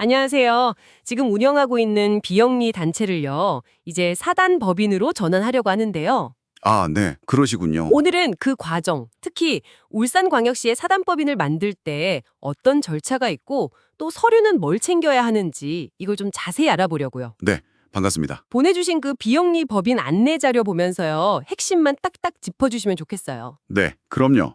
안녕하세요. 지금 운영하고 있는 비영리 단체를요, 이제 사단 법인으로 전환하려고 하는데요. 아, 네. 그러시군요. 오늘은 그 과정, 특히 울산광역시의 사단법인을 만들 때 어떤 절차가 있고 또 서류는 뭘 챙겨야 하는지 이걸 좀 자세히 알아보려고요. 네, 반갑습니다. 보내주신 그 비영리 법인 안내 자료 보면서요, 핵심만 딱딱 짚어주시면 좋겠어요. 네, 그럼요.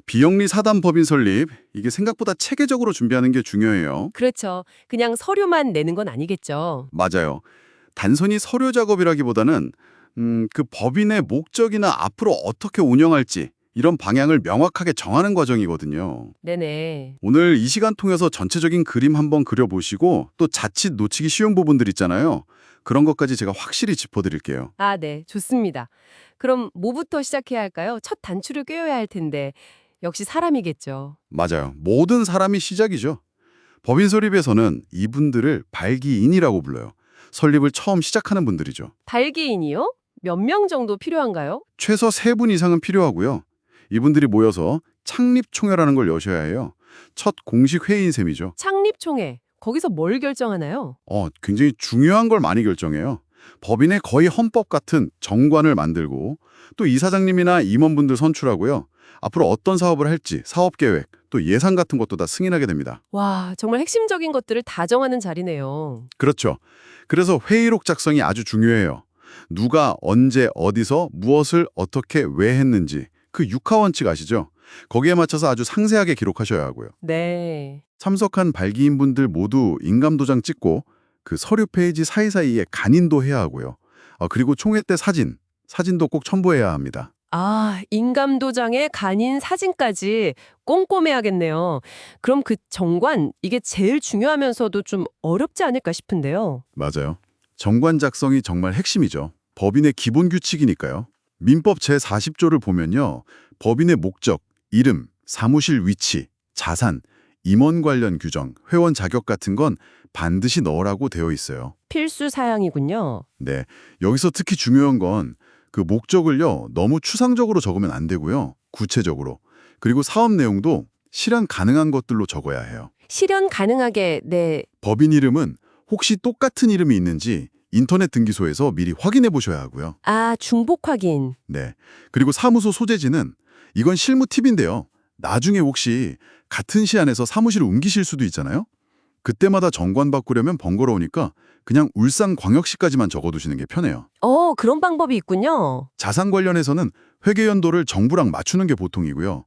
비영리 사단 법인 설립, 이게 생각보다 체계적으로 준비하는 게 중요해요. 그렇죠. 그냥 서류만 내는 건 아니겠죠. 맞아요. 단순히 서류 작업이라기보다는 그 법인의 목적이나 앞으로 어떻게 운영할지 이런 방향을 명확하게 정하는 과정이거든요. 네네. 오늘 이 시간 통해서 전체적인 그림 한번 그려보시고 또 자칫 놓치기 쉬운 부분들 있잖아요. 그런 것까지 제가 확실히 짚어드릴게요. 아, 네. 좋습니다. 그럼 뭐부터 시작해야 할까요? 첫 단추를 꿰어야 할 텐데 역시 사람이겠죠. 맞아요. 모든 사람이 시작이죠. 법인 설립에서는 이분들을 발기인이라고 불러요. 설립을 처음 시작하는 분들이죠. 발기인이요? 몇 명 정도 필요한가요? 최소 3분 이상은 필요하고요. 이분들이 모여서 창립총회라는 걸 여셔야 해요. 첫 공식 회의인 셈이죠. 창립총회. 거기서 뭘 결정하나요? 굉장히 중요한 걸 많이 결정해요. 법인의 거의 헌법 같은 정관을 만들고 또 이사장님이나 임원분들 선출하고요. 앞으로 어떤 사업을 할지, 사업계획, 또 예산 같은 것도 다 승인하게 됩니다. 와, 정말 핵심적인 것들을 다 정하는 자리네요. 그렇죠. 그래서 회의록 작성이 아주 중요해요. 누가 언제 어디서 무엇을 어떻게 왜 했는지 그 육하원칙 아시죠? 거기에 맞춰서 아주 상세하게 기록하셔야 하고요. 네. 참석한 발기인분들 모두 인감도장 찍고 그 서류 페이지 사이사이에 간인도 해야 하고요. 그리고 총회 때 사진도 꼭 첨부해야 합니다. 아, 인감도장에 간인 사진까지 꼼꼼해야겠네요. 그럼 그 정관, 이게 제일 중요하면서도 좀 어렵지 않을까 싶은데요. 맞아요. 정관 작성이 정말 핵심이죠. 법인의 기본 규칙이니까요. 민법 제40조를 보면요. 법인의 목적, 이름, 사무실 위치, 자산, 임원 관련 규정, 회원 자격 같은 건 반드시 넣으라고 되어 있어요. 필수 사양이군요. 네. 여기서 특히 중요한 건 그 목적을요. 너무 추상적으로 적으면 안 되고요. 구체적으로. 그리고 사업 내용도 실현 가능한 것들로 적어야 해요. 실현 가능하게, 네. 법인 이름은 혹시 똑같은 이름이 있는지 인터넷 등기소에서 미리 확인해 보셔야 하고요. 아, 중복 확인. 네. 그리고 사무소 소재지는 이건 실무 팁인데요. 나중에 혹시 같은 시안에서 사무실을 옮기실 수도 있잖아요. 그때마다 정관 바꾸려면 번거로우니까 그냥 울산광역시까지만 적어두시는 게 편해요. 그런 방법이 있군요. 자산 관련해서는 회계연도를 정부랑 맞추는 게 보통이고요.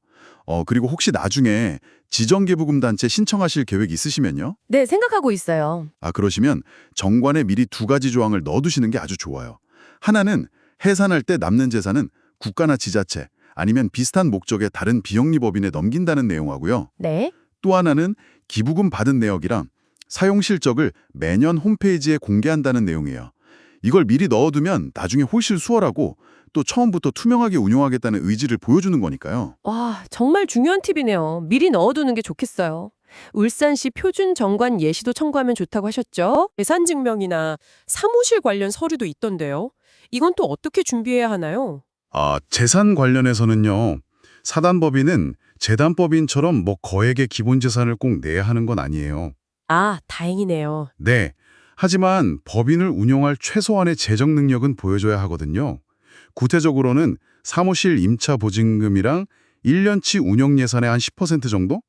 그리고 혹시 나중에 지정계부금단체 신청하실 계획 있으시면요. 네, 생각하고 있어요. 그러시면 정관에 미리 2가지 조항을 넣어두시는 게 아주 좋아요. 하나는 해산할 때 남는 재산은 국가나 지자체 아니면 비슷한 목적의 다른 비영리법인에 넘긴다는 내용하고요. 네. 또 하나는 기부금 받은 내역이랑 사용 실적을 매년 홈페이지에 공개한다는 내용이에요. 이걸 미리 넣어두면 나중에 훨씬 수월하고 또 처음부터 투명하게 운용하겠다는 의지를 보여주는 거니까요. 와, 정말 중요한 팁이네요. 미리 넣어두는 게 좋겠어요. 울산시 표준 정관 예시도 첨부하면 좋다고 하셨죠? 예산 증명이나 사무실 관련 서류도 있던데요. 이건 또 어떻게 준비해야 하나요? 재산 관련해서는요. 사단법인은 재단법인처럼 거액의 기본 재산을 꼭 내야 하는 건 아니에요. 아, 다행이네요. 네. 하지만 법인을 운영할 최소한의 재정 능력은 보여줘야 하거든요. 구체적으로는 사무실 임차 보증금이랑 1년치 운영 예산의 한 10% 정도?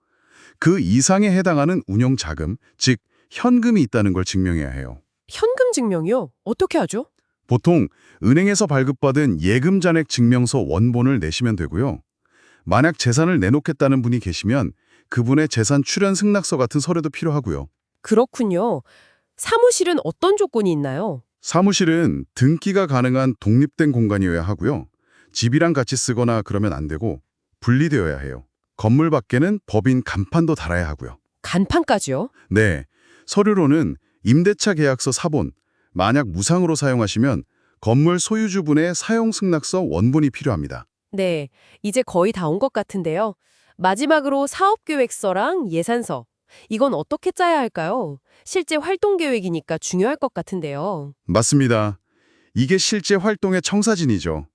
그 이상에 해당하는 운영 자금, 즉 현금이 있다는 걸 증명해야 해요. 현금 증명이요? 어떻게 하죠? 보통 은행에서 발급받은 예금 잔액 증명서 원본을 내시면 되고요. 만약 재산을 내놓겠다는 분이 계시면 그분의 재산 출연 승낙서 같은 서류도 필요하고요. 그렇군요. 사무실은 어떤 조건이 있나요? 사무실은 등기가 가능한 독립된 공간이어야 하고요. 집이랑 같이 쓰거나 그러면 안 되고 분리되어야 해요. 건물 밖에는 법인 간판도 달아야 하고요. 간판까지요? 네, 서류로는 임대차 계약서 사본, 만약 무상으로 사용하시면 건물 소유주분의 사용 승낙서 원본이 필요합니다. 네, 이제 거의 다 온 것 같은데요. 마지막으로 사업계획서랑 예산서. 이건 어떻게 짜야 할까요? 실제 활동 계획이니까 중요할 것 같은데요. 맞습니다. 이게 실제 활동의 청사진이죠.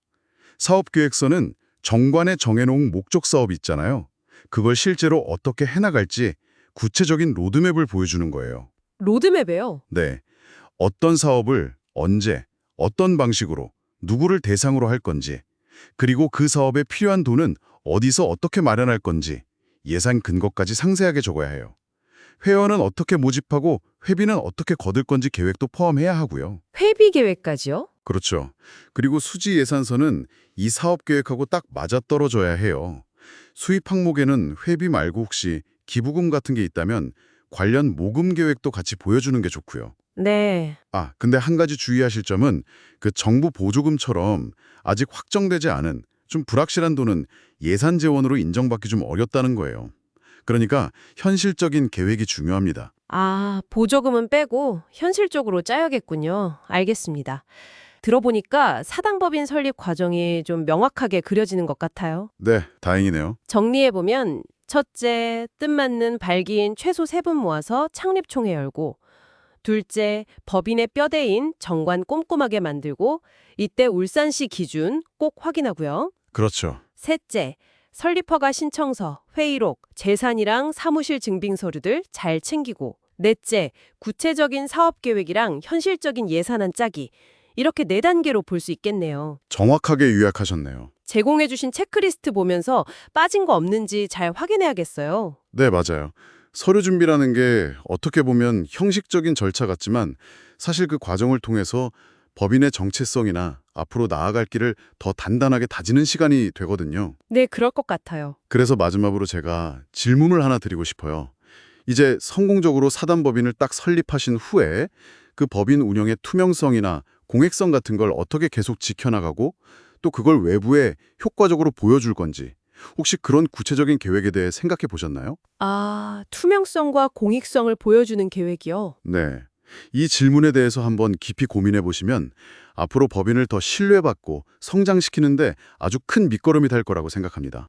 사업계획서는 정관에 정해놓은 목적 사업이 있잖아요. 그걸 실제로 어떻게 해나갈지 구체적인 로드맵을 보여주는 거예요. 로드맵에요. 네. 어떤 사업을 언제, 어떤 방식으로, 누구를 대상으로 할 건지, 그리고 그 사업에 필요한 돈은 어디서 어떻게 마련할 건지 예산 근거까지 상세하게 적어야 해요. 회원은 어떻게 모집하고 회비는 어떻게 거둘 건지 계획도 포함해야 하고요. 회비 계획까지요? 그렇죠. 그리고 수지 예산서는 이 사업 계획하고 딱 맞아떨어져야 해요. 수입 항목에는 회비 말고 혹시 기부금 같은 게 있다면 관련 모금 계획도 같이 보여주는 게 좋고요. 네. 근데 한 가지 주의하실 점은 그 정부 보조금처럼 아직 확정되지 않은 좀 불확실한 돈은 예산 재원으로 인정받기 좀 어렵다는 거예요. 그러니까 현실적인 계획이 중요합니다. 아, 보조금은 빼고 현실적으로 짜야겠군요. 알겠습니다. 들어보니까 사당법인 설립 과정이 좀 명확하게 그려지는 것 같아요. 네, 다행이네요. 정리해보면 첫째, 뜻맞는 발기인 최소 3분 모아서 창립총회 열고 둘째, 법인의 뼈대인 정관 꼼꼼하게 만들고 이때 울산시 기준 꼭 확인하고요. 그렇죠. 셋째, 설립허가 신청서, 회의록, 재산이랑 사무실 증빙 서류들 잘 챙기고 넷째, 구체적인 사업 계획이랑 현실적인 예산안 짜기. 이렇게 4단계로 볼 수 있겠네요. 정확하게 요약하셨네요. 제공해주신 체크리스트 보면서 빠진 거 없는지 잘 확인해야겠어요. 네, 맞아요. 서류 준비라는 게 어떻게 보면 형식적인 절차 같지만 사실 그 과정을 통해서 법인의 정체성이나 앞으로 나아갈 길을 더 단단하게 다지는 시간이 되거든요. 네, 그럴 것 같아요. 그래서 마지막으로 제가 질문을 하나 드리고 싶어요. 이제 성공적으로 사단법인을 딱 설립하신 후에 그 법인 운영의 투명성이나 공익성 같은 걸 어떻게 계속 지켜나가고 또 그걸 외부에 효과적으로 보여줄 건지 혹시 그런 구체적인 계획에 대해 생각해 보셨나요? 아, 투명성과 공익성을 보여주는 계획이요. 네. 이 질문에 대해서 한번 깊이 고민해 보시면 앞으로 법인을 더 신뢰받고 성장시키는데 아주 큰 밑거름이 될 거라고 생각합니다.